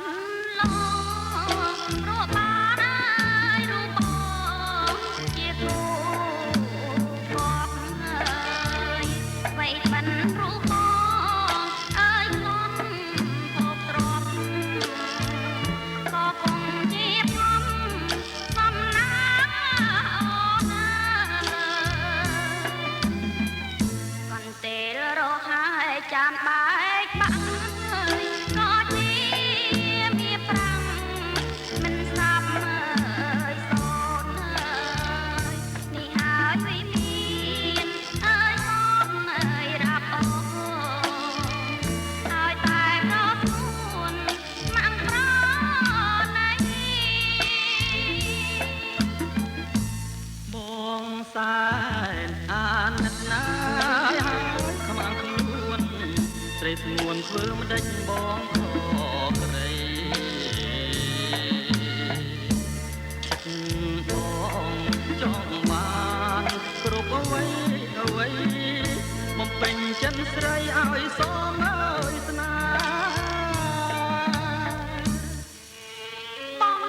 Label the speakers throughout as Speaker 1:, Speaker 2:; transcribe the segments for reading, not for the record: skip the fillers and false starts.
Speaker 1: ន់ឡងរកបានហើយរូបបងជាគូគាត់អើយអ្វីមិនរូបបងអើយខ្ញុំភពទ្របក៏គង់ជាផំសំណាអូនអើយកន្ទេលរកហើយចាំបែកបាក់ក៏ជាមានប្រាំងមិនស្ដាប់អើយសូនអើយនេះហើយវិមានអើយមកអើយរាប់អូហើយតែប្រខ្លួនម៉ាំងប្រណី
Speaker 2: បងសែនអាណិតណាយហើយខ្មាំងខ្លួនត្រេកធ្ងន់ធ្វើមិនដេញបងខក្រៃចិត្តបងចង់បានគ្រប់អ្វីអ្វីបំពេញចិនស្រីឲ្យសមអើយស្នា
Speaker 1: បង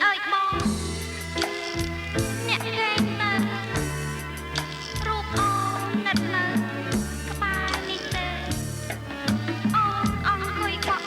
Speaker 1: អើយបងអ្នកគេងនៅរូបអូននិតនៅក្បែរនេះទេអូនអង្គុយកក់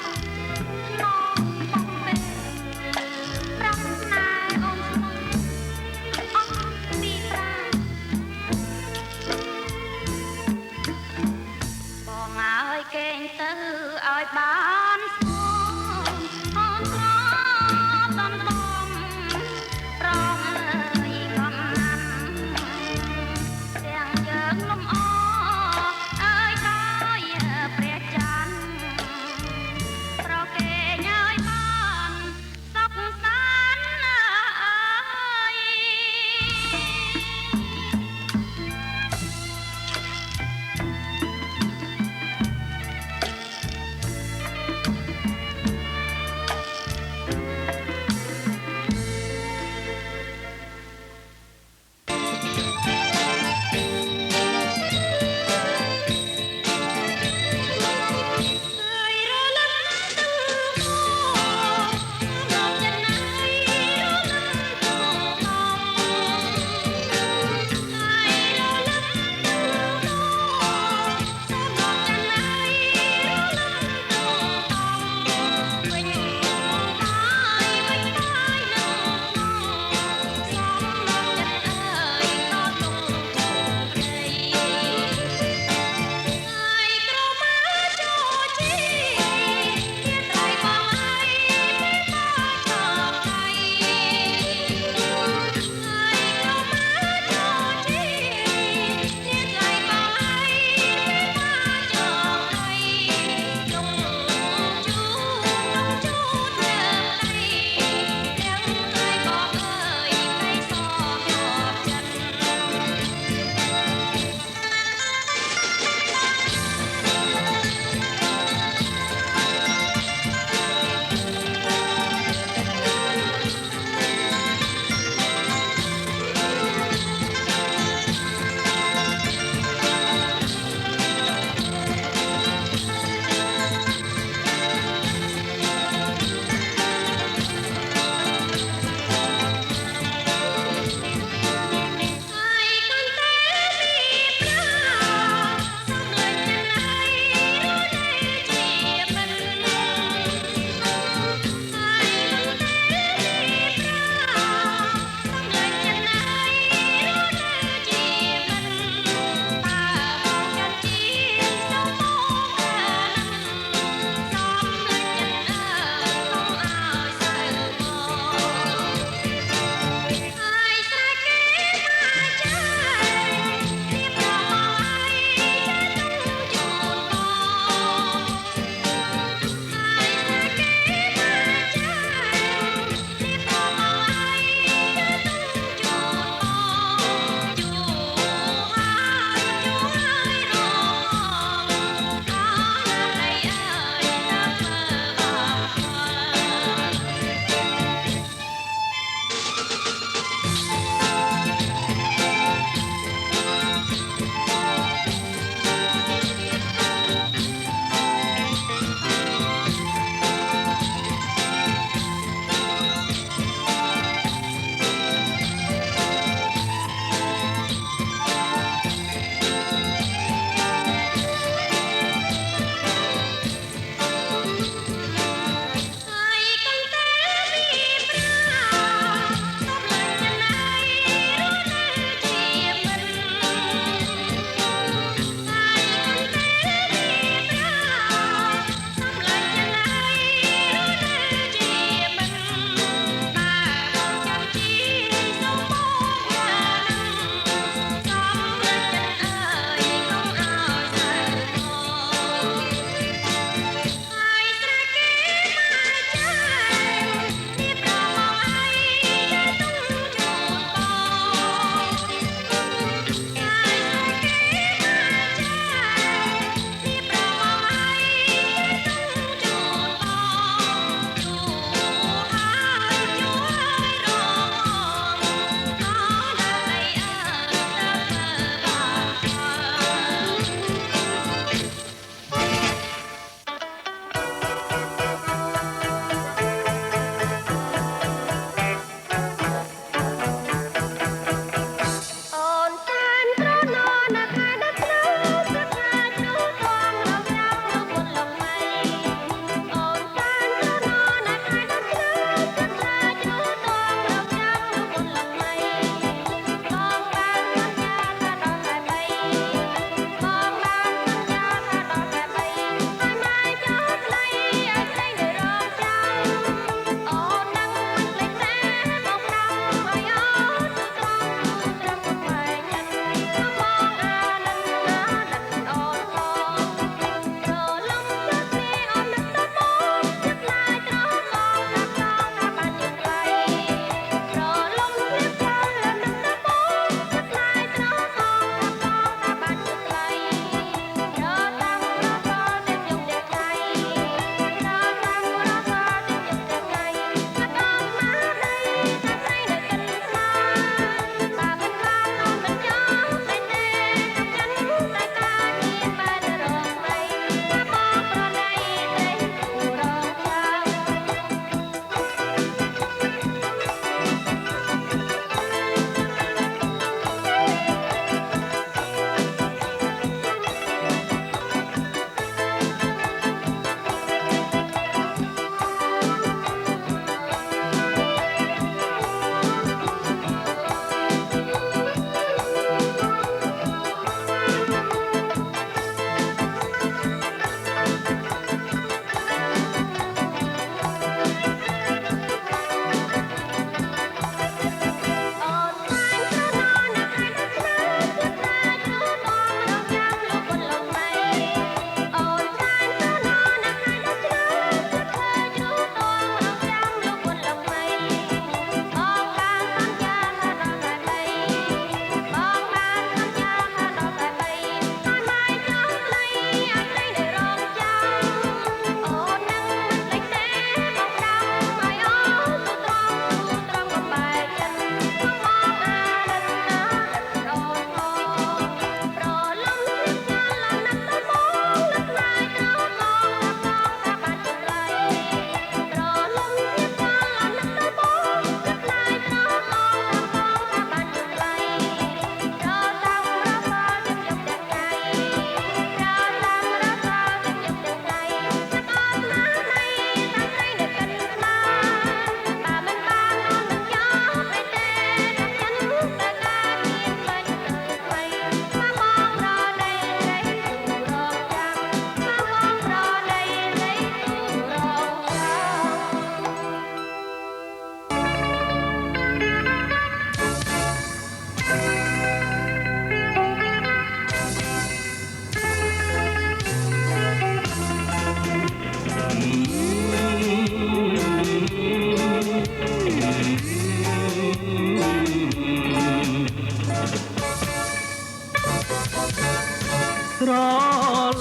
Speaker 2: ស្រ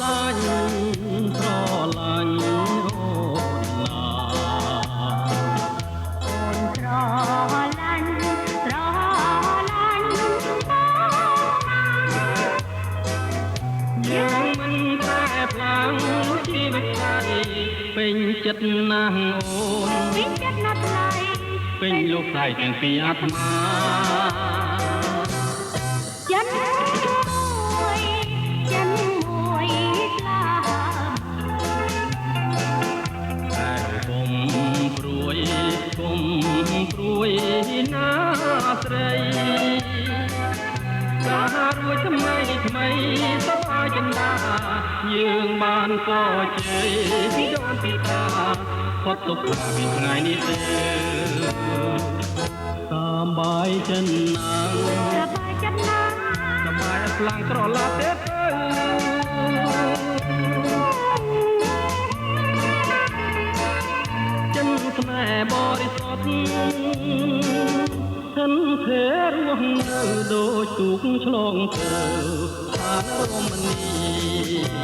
Speaker 2: ឡាញ់ស្រឡាញ់អូនណា
Speaker 1: អូនស្រឡាញ់ស្រឡាញ់
Speaker 2: យើងមិនតែផ្លាំងជីវិតថ្លៃពេញចិត្តណាស់អូន
Speaker 1: ពេញចិត្តណាស់ថ្លៃ
Speaker 2: ពេញលោកថ្លៃទាំងពីរអាត្មា
Speaker 1: ចិនមួយស្លា
Speaker 2: តែគុំព្រួយគុំព្រួយណាស្រីការរួចថ្មីថ្មីសប្បាយចិន្តាយើងបានក៏ជ័យពីដនពីតាផុតទុកពីថ្ងៃនេះទេតាមបាយចិនណា
Speaker 1: សប្បាយចិត្តណាស់
Speaker 2: សប្បាយខ្លាំងក្រឡាទេចិនស្នេហ៍បរិសុទ្ធចិនធេរស់នៅដូចទូកឆ្លងទៅឋានរមណី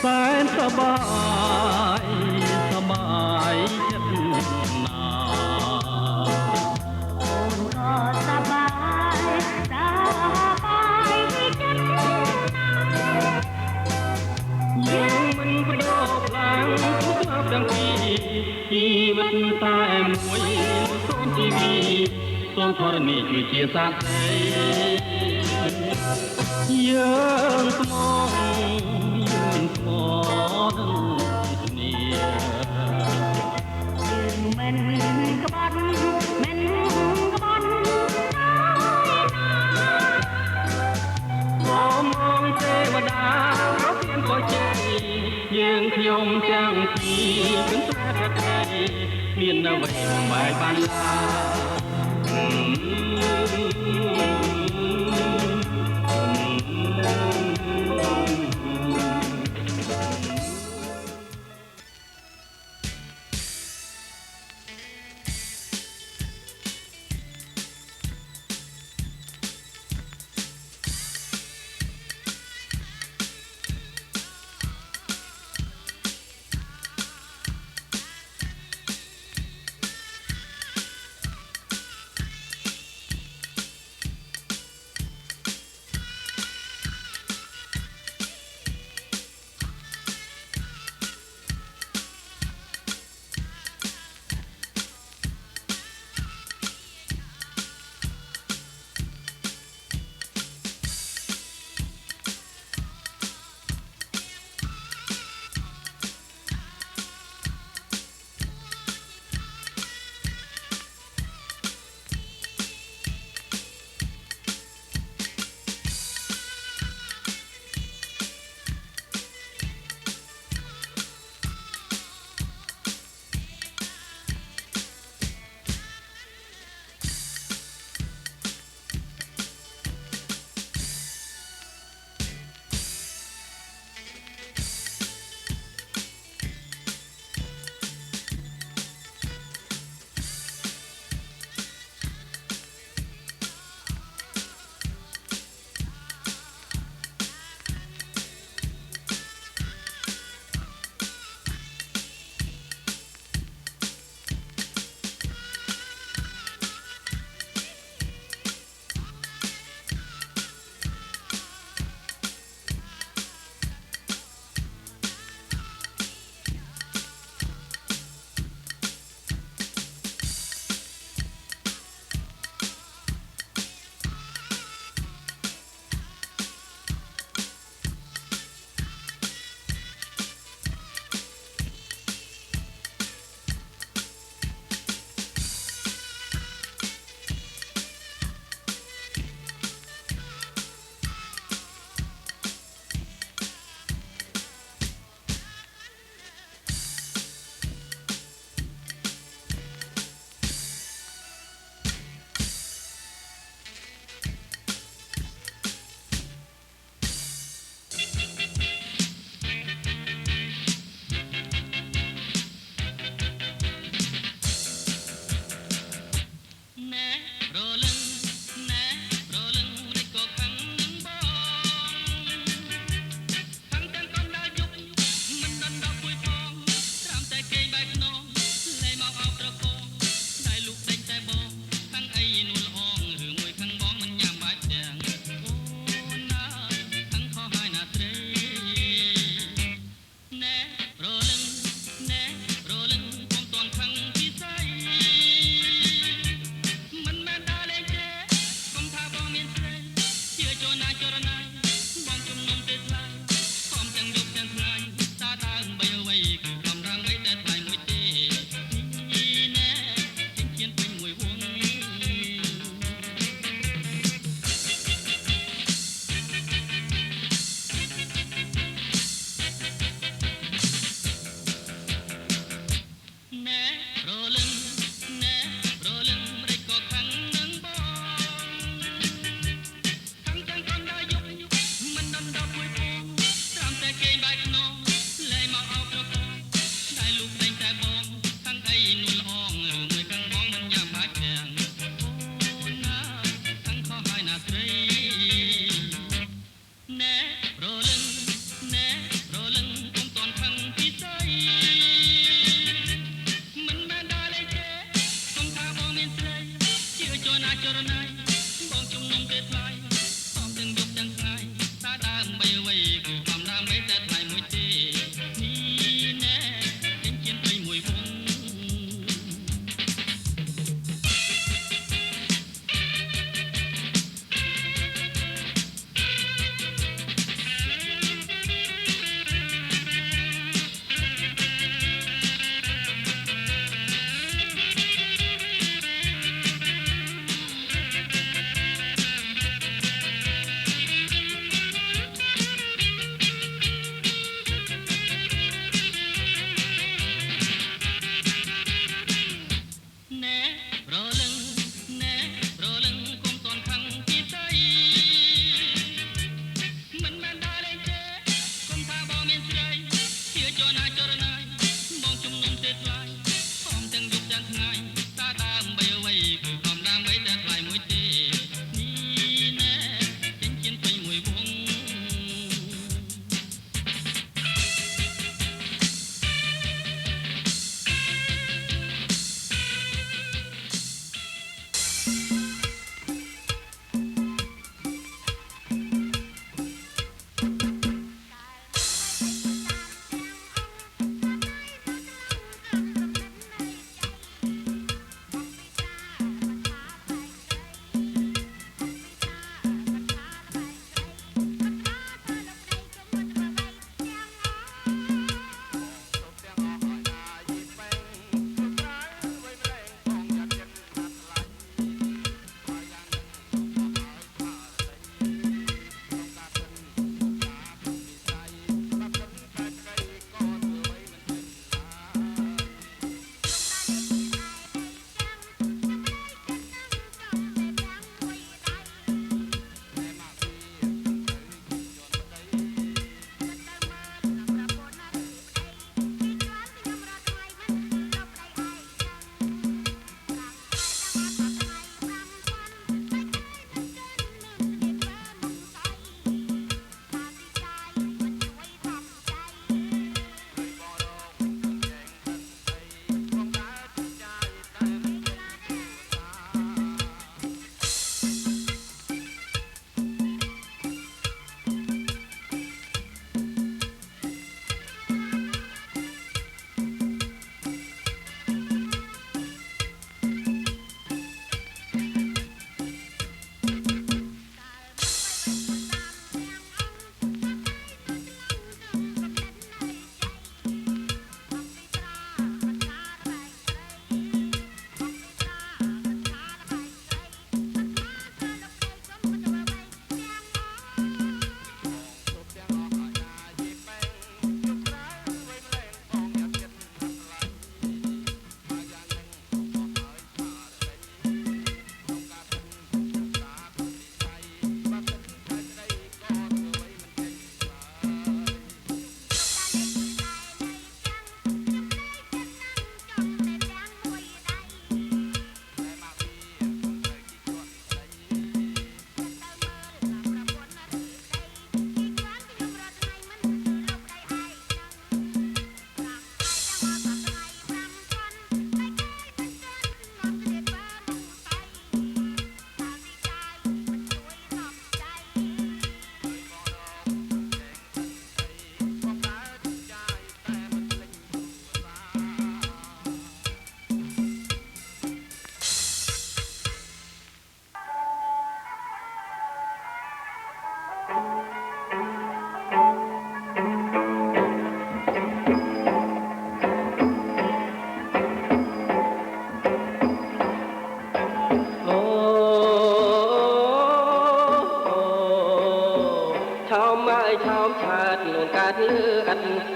Speaker 2: សែនសប្បាយសប្បាយចិត្តណា
Speaker 1: អូនក៏សប្បាយសប្បាយចិត្តណា
Speaker 2: យើងមិនបដូរខ្លាំងស្លាប់ទាំងពីរជីវិតតែមួយសូមជីវិតសូមធរណីជួយជាសាស្ត្រីយើងស្មងយើងស្មងនឹងគ្នា
Speaker 1: យើងមិនក្បត់មិនក្បត់
Speaker 2: សូមអងទេវតាប្រទានក៏ជ័យយើងខ្ញុំទាំងពីរគិតស្នេហ៍ប្រកែកមានអ្វីបំបែកបាន ចរណៃបងជំនុំទេថ្លៃហមទាំងយប់ទាំងថ្ងៃតាដើមបីអ្វីគឺបំដើមបីតែថ្លៃមួយទេនេះណែចិញ្ចៀនពីមួយវង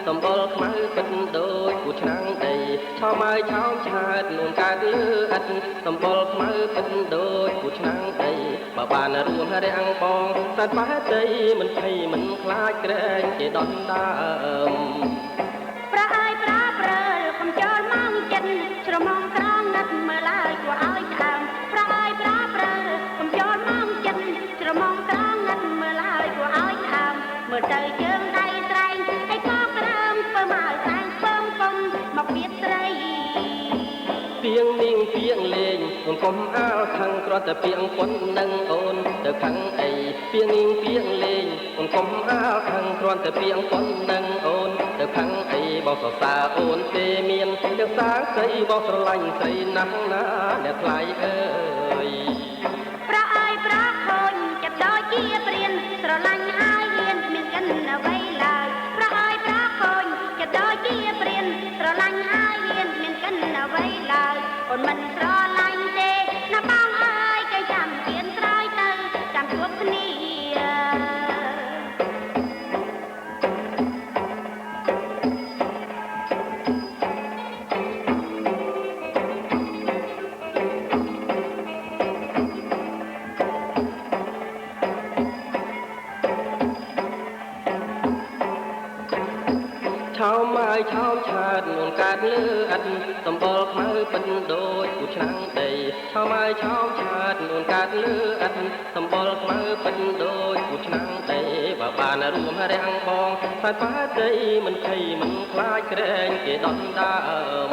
Speaker 3: តំបល់ខ្មៅពិតដូចគូឆ្នាំងដីឆោមហើយឆោមឆាតនួនកើតលើអិតតំបល់ខ្មៅពិតដូចគូឆ្នាំងដីបើបានរួមរាំងបងសាច់បែតីមិនភ័យមិនខ្លាចក្រែងគេដុតដើម
Speaker 1: ប្រអើយប្រព្រើលកំចោលមកចិត្តច្រមុំក្រងនឹកមើលឡើយគួរឲ្យដើមប្រអើយប្រព្រើលកំចោលមកចិត្តច្រមុំក្រងនឹកមើលឡើយគួរឲ្យដើមមើលទៅជើងដៃត្រែងអីក៏ក្រើមធ្វើមកសាំងពងពំមកពីត្រី
Speaker 3: ពីងនាងពីងលេង អូនកុំអាលខាងគ្រាន់តែពីងប៉ុននឹងអូនទៅខាងអីពីងពីងលេងអូនកុំអាលខាងគ្រាន់តែពីងប៉ុននឹងអូនទៅខាងអីបោះសរសើរអូនទេមានទាំងសាស្រីបោះស្រឡាញ់ស្រីណាស់ណាអ្នកថ្លៃអើយ
Speaker 1: ប្រអើយប្រខូនចាប់ដល់ជាព្រានស្រឡាញ់ហើយហ៊ានមានកិនអ្វីឡើយប្រអើយប្រខូនចាប់ដល់ជាព្រានស្រឡាញ់ហើយហ៊ានមានកិនអ្វីឡើយអូនមិនស្រឡាញ់ទេណាបងអើយគេចាំគៀនក្រោយទៅចាំជួបគ្នា
Speaker 3: ឆោមហើយឆោមឆាតនួនកាត់លើអត់សម្បល់ខ្មៅពិនដូចគូឆ្នាំងដីឆោមហើយឆោមឆាតនួនកាត់លើអត់សម្បល់ខ្មៅពិនដូចគូឆ្នាំងដីបើបានរួមរាំងបងតែប៉ាដីមិនភ័យមិនខ្លាចក្រែងគេដុតដើម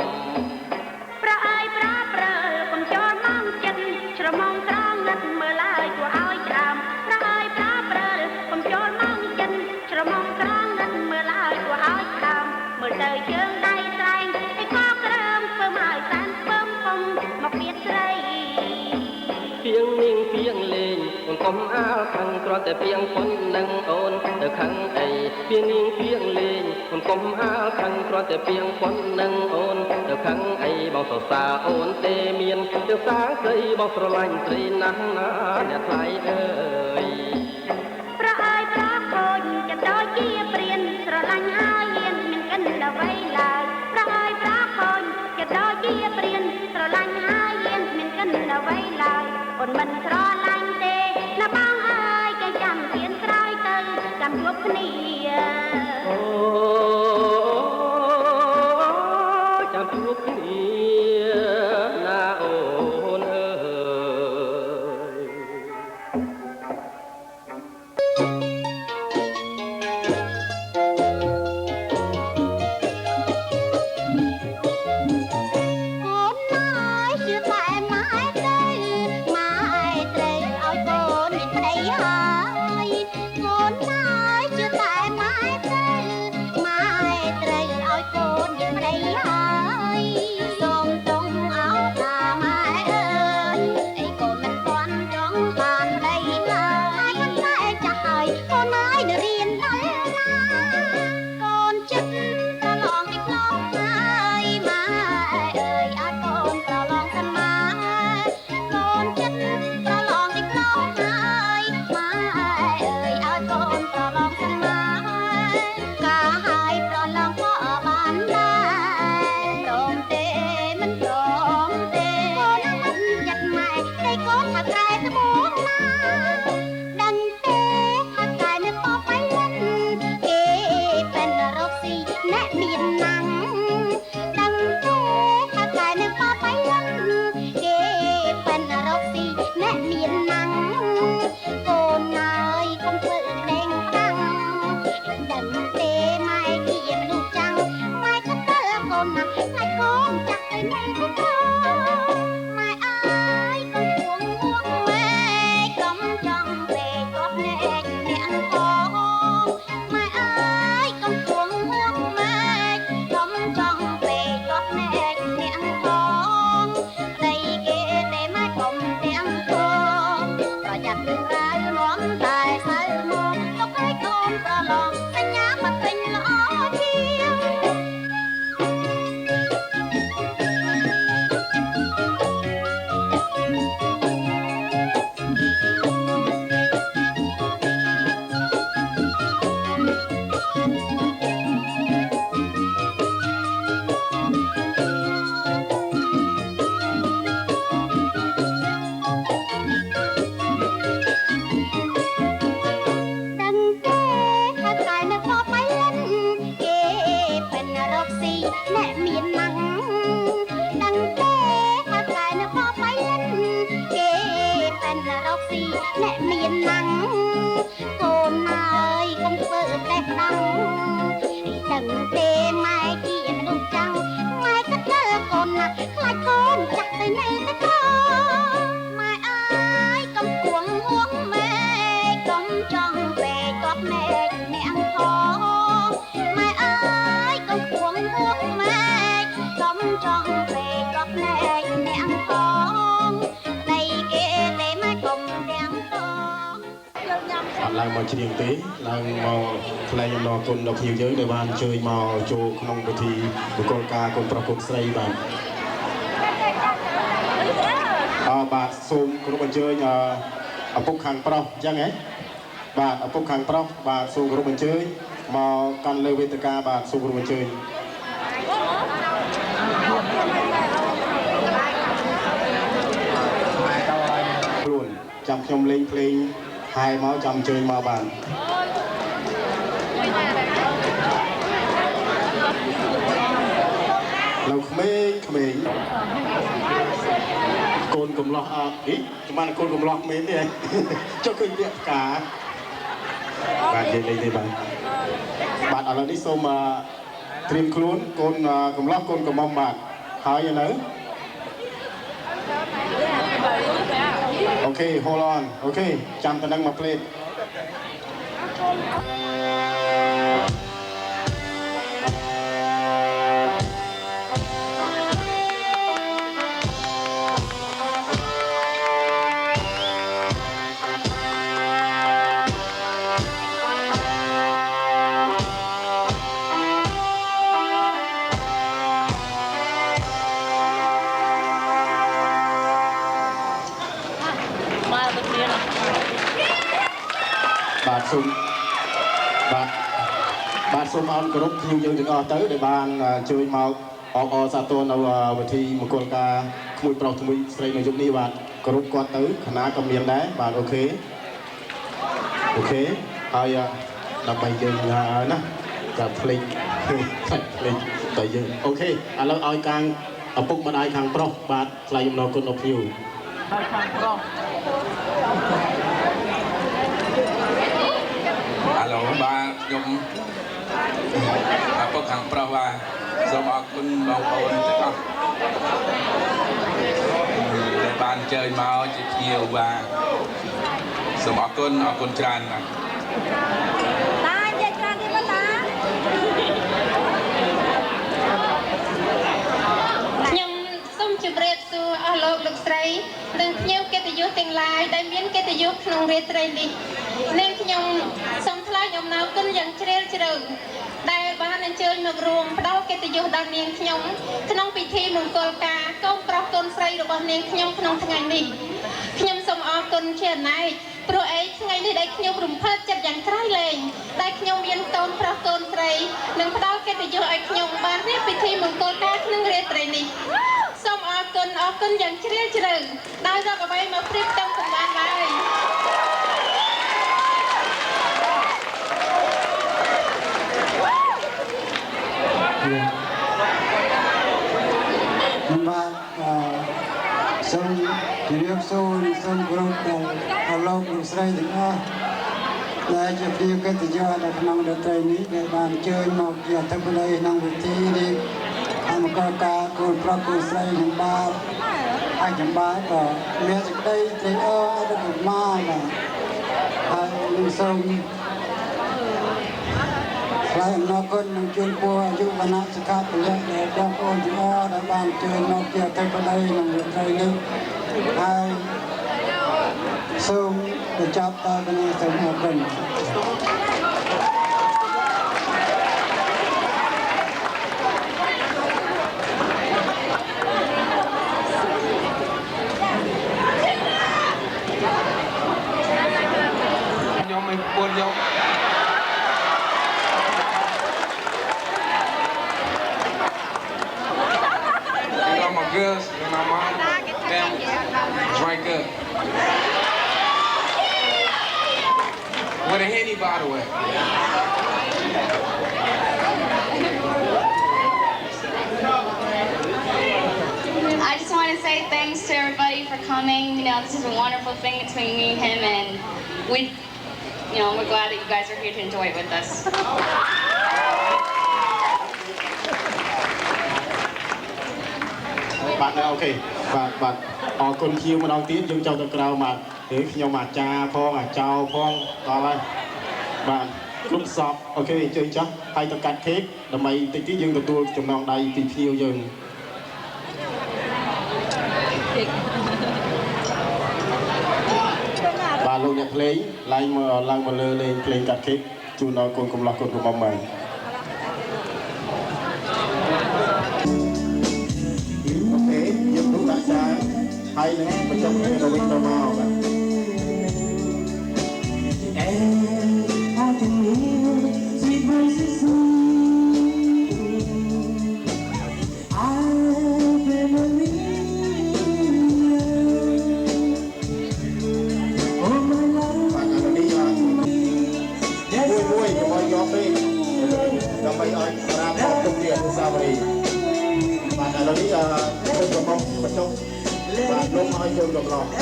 Speaker 1: ប្រអើយប្រប្រើកុំចូលមកចិត្តច្រមុំត្រង់នឹកមើលហើយគួរឲ្យច្រាមប្រអើយប្រប្រើកុំចូលមកចិត្តច្រមុំត្រង់នឹកមើលហើយគួរឲ្យច្រាមមើលទៅជើងដៃស្រែងឯកក្រើមពើមកសានពើពុំមកពៀតស្រី
Speaker 3: ពីងនាងពីងលេងអូនកុំអាលខាងគ្រាន់តែពីងប៉ុននឹងអូនទៅខាងអីពីងនាងពីងលេងអូនកុំអាលខាងគ្រាន់តែពីងប៉ុននឹងអូនទៅខាងអីបងសរសើរអូនទេមានទាំងសាស្រីបងស្រឡាញ់ស្រីណាស់ណាអ្នកថ្លៃអើយ
Speaker 1: ប្រអើយប្រខូនចាប់ដល់ជាព្រានស្រឡាញ់ហើយហ៊ានមានកិនអ្វីឡើយប្រអើយប្រខូនចាប់ដល់ជាព្រានស្រឡាញ់ហើយហ៊ានមានកិនអ្វីឡើយអូនមិនស្រឡាញ់ទេណាបងអើយគេចាំគៀនក្រោយទៅចាំជួបគ្នា
Speaker 3: អូចាំជួបគ្នាណាអូនអើ
Speaker 1: ខ្លាចកូនចាស់ទៅណែទៅ
Speaker 4: ឡើងមកច្រៀងទេឡើងមកថ្លែងអំណរគុណដល់ភ្ញៀវយើងដែលបានជួយមកចូលក្នុងពិធីមង្គលការកូនប្រុសកូនស្រីបាទបាទសូមគោរពអញ្ជើញឪពុកខាងប្រុសអញ្ចឹងហ៎បាទឪពុកខាងប្រុសបាទសូមគោរពអញ្ជើញមកកាន់លើវេទិកាបាទសូមគោរពអញ្ជើញខ្លួនចាំខ្ញុំលេងភ្លេងហើយមកចាំអញ្ជើញមកបាននៅក្មេងកូនកំឡោះអត់នេះចាំបានកូនកំឡោះមែនទេចុះឃើញវាផ្កាបាទនិយាយលេងទេបាទឥឡូវនេះសូមត្រៀមខ្លួនកូនកំឡោះកូនកំមុំបាទហើយនៅអូខេ hold on អូខេចាំតែនឹងមកផ្លេតបាទសូមបាទសូមអរគោរពភ្ញៀវយើងទាំងអស់ទៅដែលបានជួយមកអបអរសាទរនៅពិធីមង្គលការក្មួយប្រុសក្មួយស្រីនៅយប់នេះបាទគោរពគាត់ទៅគណៈក៏មានដែរបាទអូខេហើយដើម្បីយើងណាក៏ភ្លេចតែយើងអូខេឥឡូវឲ្យខាងឪពុកម្ដាយខាងប្រុសបាទថ្លែងអំណរគុណដល់ភ្ញៀវហើយខាងប្រុស
Speaker 5: អាឡូបាទខ្ញុំឪពុកខាងប្រុសបាទសូមអរគុណបងប្អូនទាំងអស់ដែលបានអញ្ជើញមកជាភ្ញៀវបាទសូមអរគុណច្រើនបាទ
Speaker 1: តានិយាយច្រើនទេបងតា
Speaker 6: ខ្ញុំសូមជម្រាបសួរអស់លោកស្រីនិងភ្ញៀវកិត្តិយសទាំងឡាយដែលមានកិត្តិយសក្នុងរាត្រីនេះនិងខ្ញុំសូមថ្លែងអំណរគុណយ៉ាងជ្រាលជ្រៅដែលបានអញ្ជើញមករួមផ្ដល់កិត្តិយសដល់នាងខ្ញុំក្នុងពិធីមង្គលការកូនប្រុសកូនស្រីរបស់នាងខ្ញុំក្នុងថ្ងៃនេះខ្ញុំសូមអរគុណជាអនេកព្រោះថ្ងៃនេះដែលខ្ញុំរំភើបចិត្តយ៉ាងក្រៃលែងដែលខ្ញុំមានកូនប្រុសកូនស្រីនិងផ្ដល់កិត្តិយសឲ្យខ្ញុំបានរៀបពិធីមង្គលការក្នុងរាត្រីនេះសូមអរគុណយ៉ាងជ្រាលជ្រៅដោយរកអ្វីមកប្រៀបផ្ទឹមមិនបានឡើយ
Speaker 7: បាទសូមជម្រាបសួរសូមគោរពដល់លោកស្រីទាំងអស់ដែលជាភ្ញៀវកិត្តិយសនៅក្នុងរាត្រីនេះដែលបានអញ្ជើញមកជាអធិបតីក្នុងពិធីនេះមង្គលការកូនប្រុសកូនស្រីនឹងបាទអាចចំបាទក៏មានសេចក្តីត្រេកអរអត់ប្រមាណបាទហើយនឹងសូមថ្លែងអំណរគុណនឹងជូនពរអាយុវណ្ណៈសុខៈពលៈដល់បងប្អូនទាំងអស់ដែលបានជួយមកជាអធិបតីក្នុងរាត្រីនេះហើយសូមបញ្ចប់តទៅនឹងសូមអរគុណ
Speaker 5: ខ្ញុំមិនពួនយក my girls and my mom, them drinker. With a Henny bottle at.
Speaker 8: I just want to say thanks to everybody for coming. You know, this is a wonderful thing between me, him, and we're glad that you guys are here to enjoy it with us.
Speaker 4: បាទអូខេបាទអរគុណភ្ញៀវម្ដងទៀតយើងចង់ទៅក្រៅមកខ្ញុំអាចារ្យផងអាចោផងដល់ហើយបាទគ្រប់សពអូខេអញ្ជើញចាស់ហើយទៅកាត់ខេកដើម្បីតិចទៀតយើងទទួលចំណងដៃពីភ្ញៀវយើងបាទ លោកអ្នកភ្លេងឡើងមកលើលេងភ្លេងកាត់ខេកជូនដល់កូនកំឡោះកូនរបស់ម៉ែអូខេយើងនឹងដាក់ចានហើយនឹងបញ្ចុះគ្នាទៅវិញទៅមកបាទ ដើម្បីឲ្យស្រាប់មកទុកជាអនុស្សាវរីយ៍បាទឥឡូវនេះខ្ញុំប្រមូលបញ្ចុះបាទលោកឲ្យចូលកំឡោះបា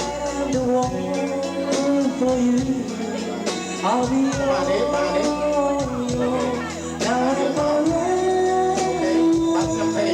Speaker 4: ទនេះបាទនេះបាទស្រាប់ទេ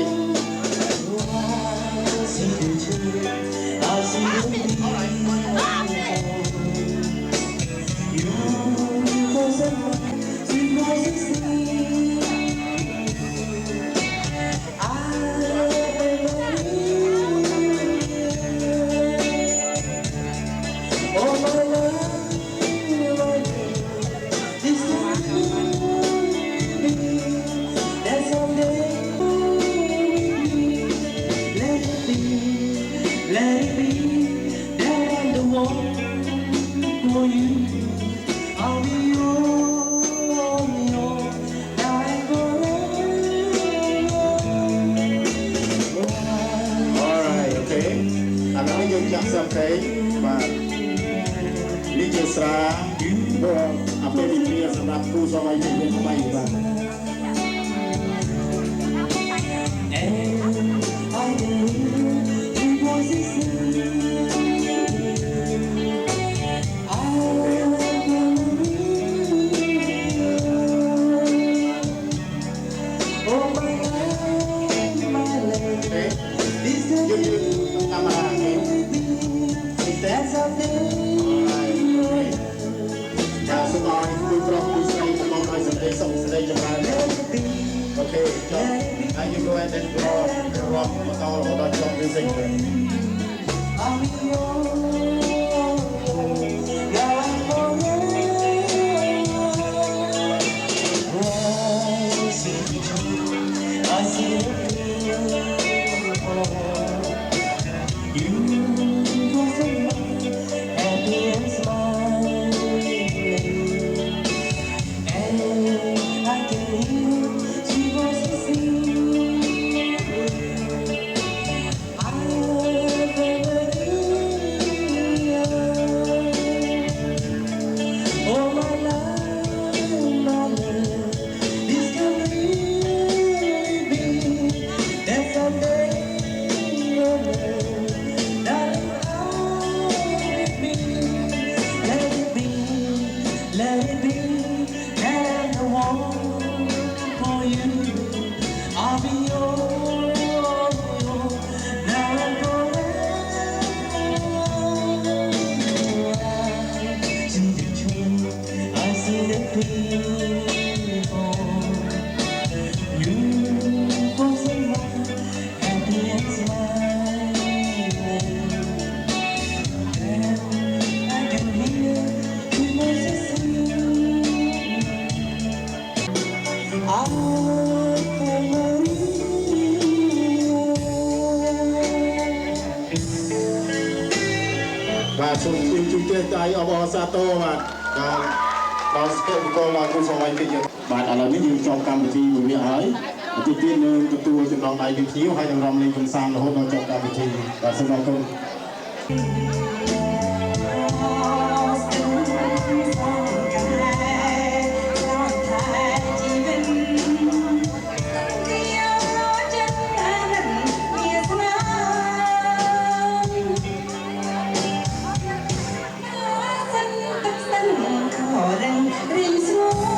Speaker 4: ចាក់សាប់ទេបាទនេះជាស្រាបងអពេលវិទ្យាសម្រាប់គូសម័យជំនាន់ថ្មីបាទ Okay, now you go ahead and rock all the club music.បាទសូមជួយជួយដៃអបអរសាទរបាទដល់ស្គមកលដល់គូសម័យពីយើងបាទឥឡូវនេះយើងចប់កម្មវិធីមួយនេះហើយទីទៀតនឹងទទួលចំណងដៃពីភ្ញៀវហើយនឹងរំលែងកំសាន្តរហូតដល់ចប់កម្មវិធីបាទសូមអរគុណ
Speaker 9: Hãy subscribe cho kênh Ghiền Mì Gõ để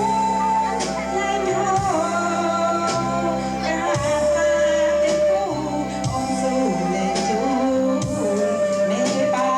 Speaker 9: không bỏ lỡ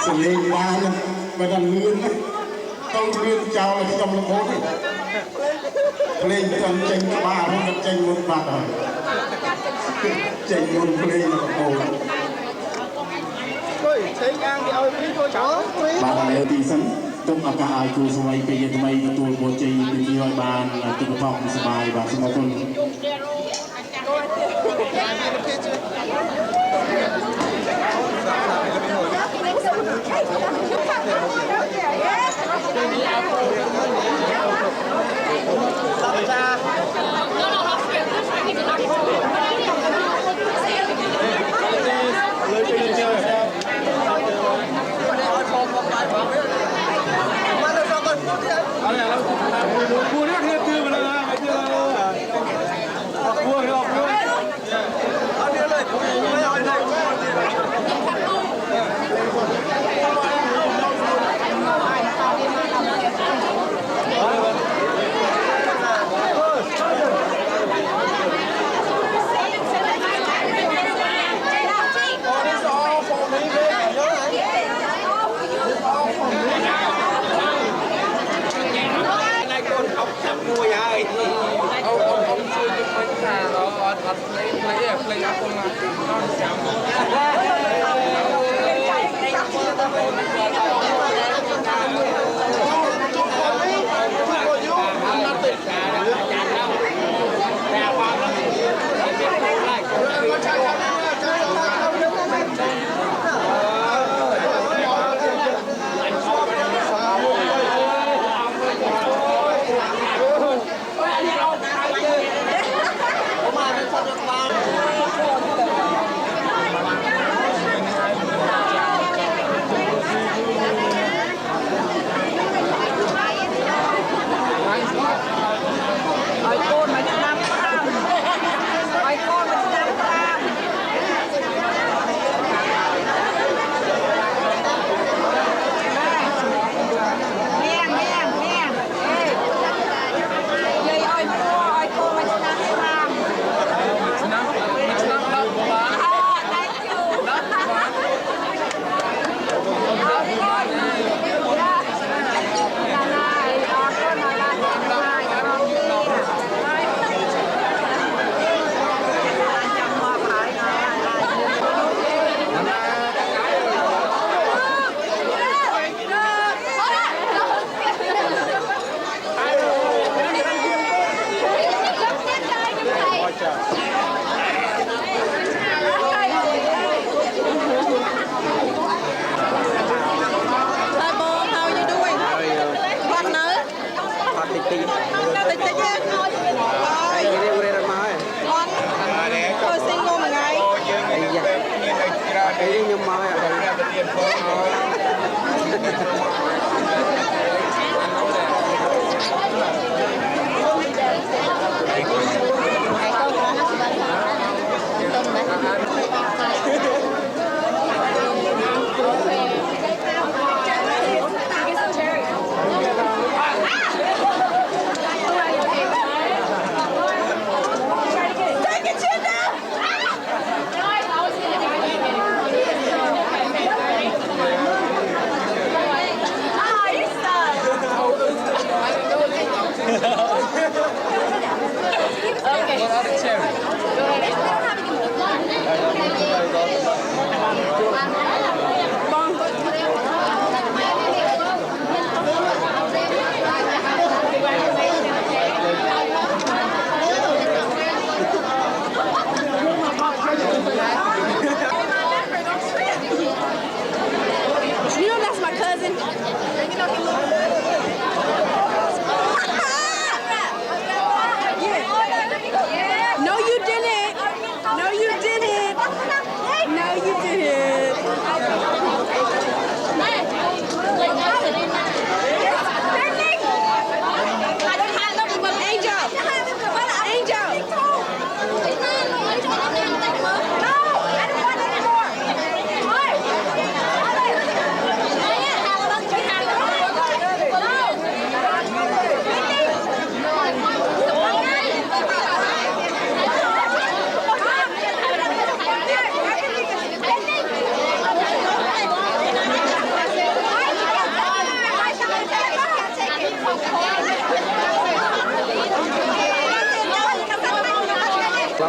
Speaker 4: Sự liên ra nha, mà đàn lươn không lươn chào là trong lòng hốt lên trong tranh ba nó tranh một mặt rồi tranh một lên là ồ bà là leo tí sẵnต้องอาการกูสมัยเป็นยังไงตัวโบจีเป็นที่ร้อยบานตัวกระเพาะสบายบางสมองคน
Speaker 6: Hãy subscribe cho kênh Ghiền Mì Gõ để không bỏ lỡ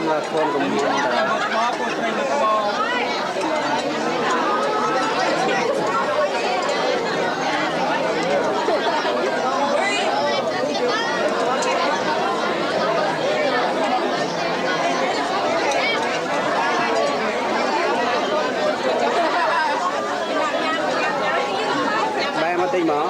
Speaker 3: Nam là thôn của mình. Ba mà tinh mở.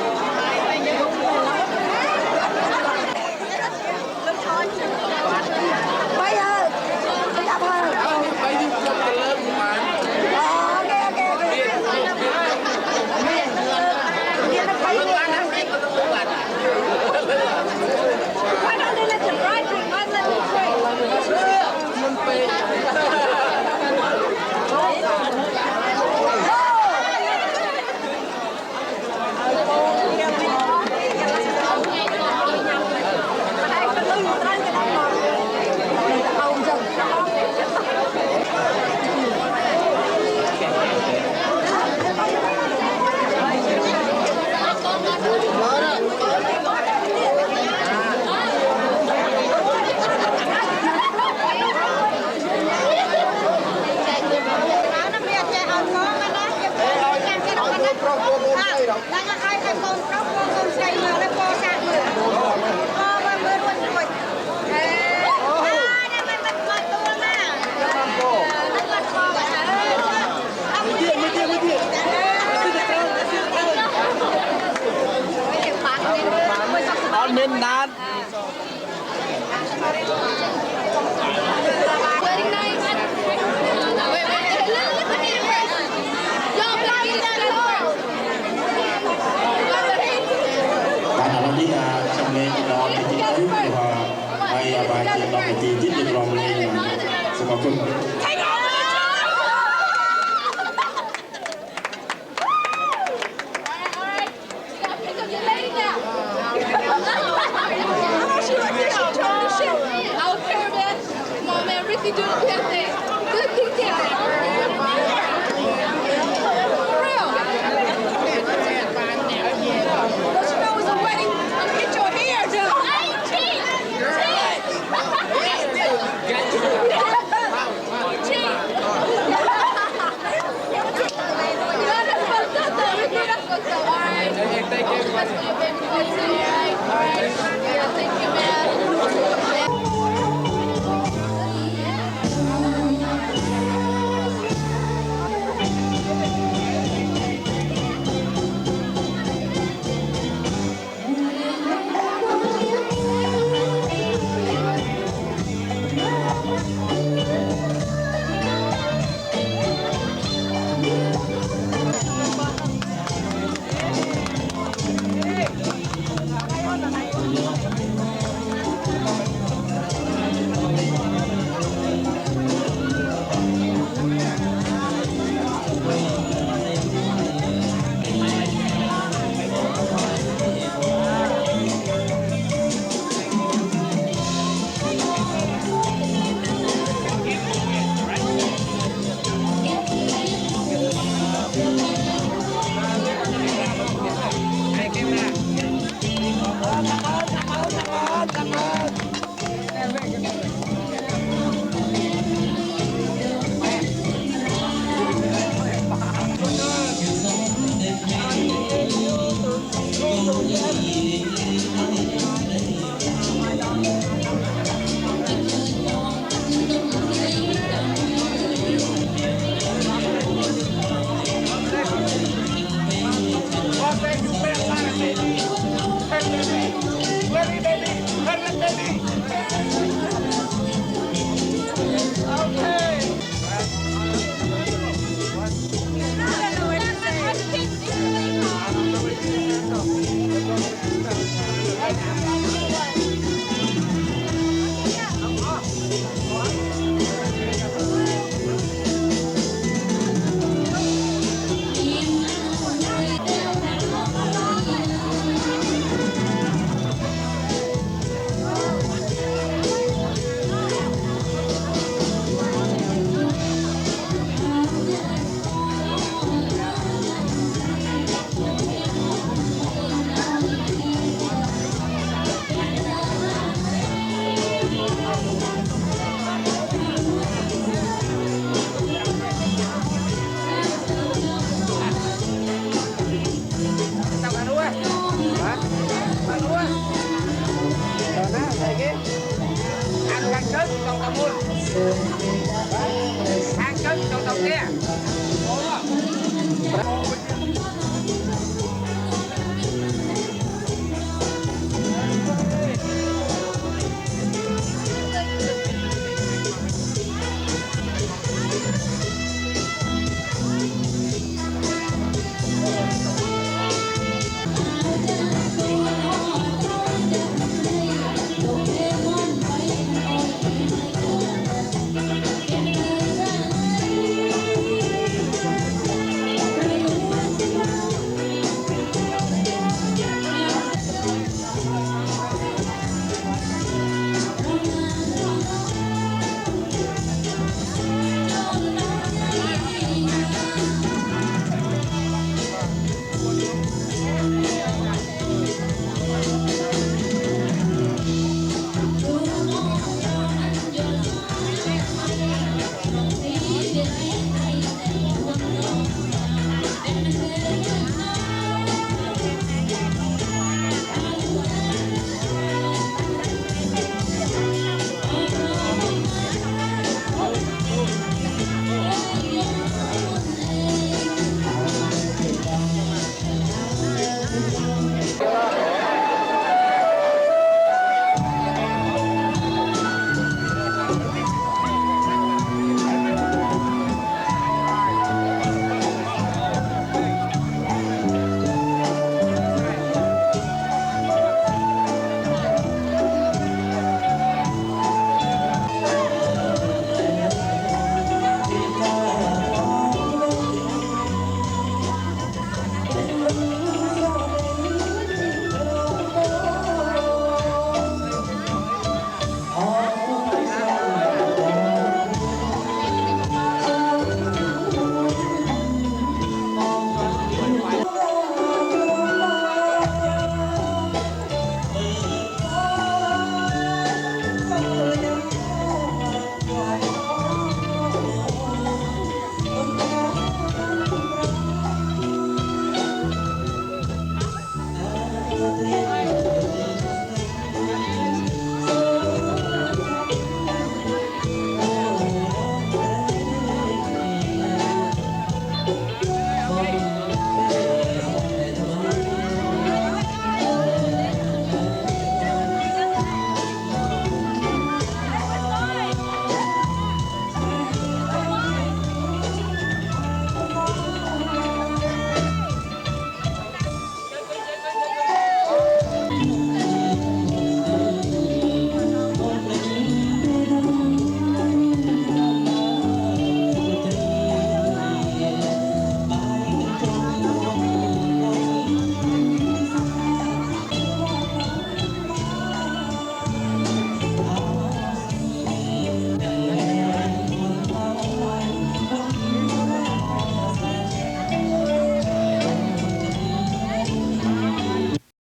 Speaker 9: Min nát.
Speaker 4: Bạn đi trong này đó thì tí tới và hay bài chuyện đó thì tí tiếp được lòng này xin cảm ơn.
Speaker 6: Ricky doing the damn thing. Good detail. For real. Don't you know it was a wedding? Get your hair done. I ain't cheap. That's fucked up though, Ricky. That's fucked up. All right. Thank you. That's for your baby boy too. All right. Yeah, thank you, man.
Speaker 10: trứng trong tàu muôn hàng trứng trong tàu kia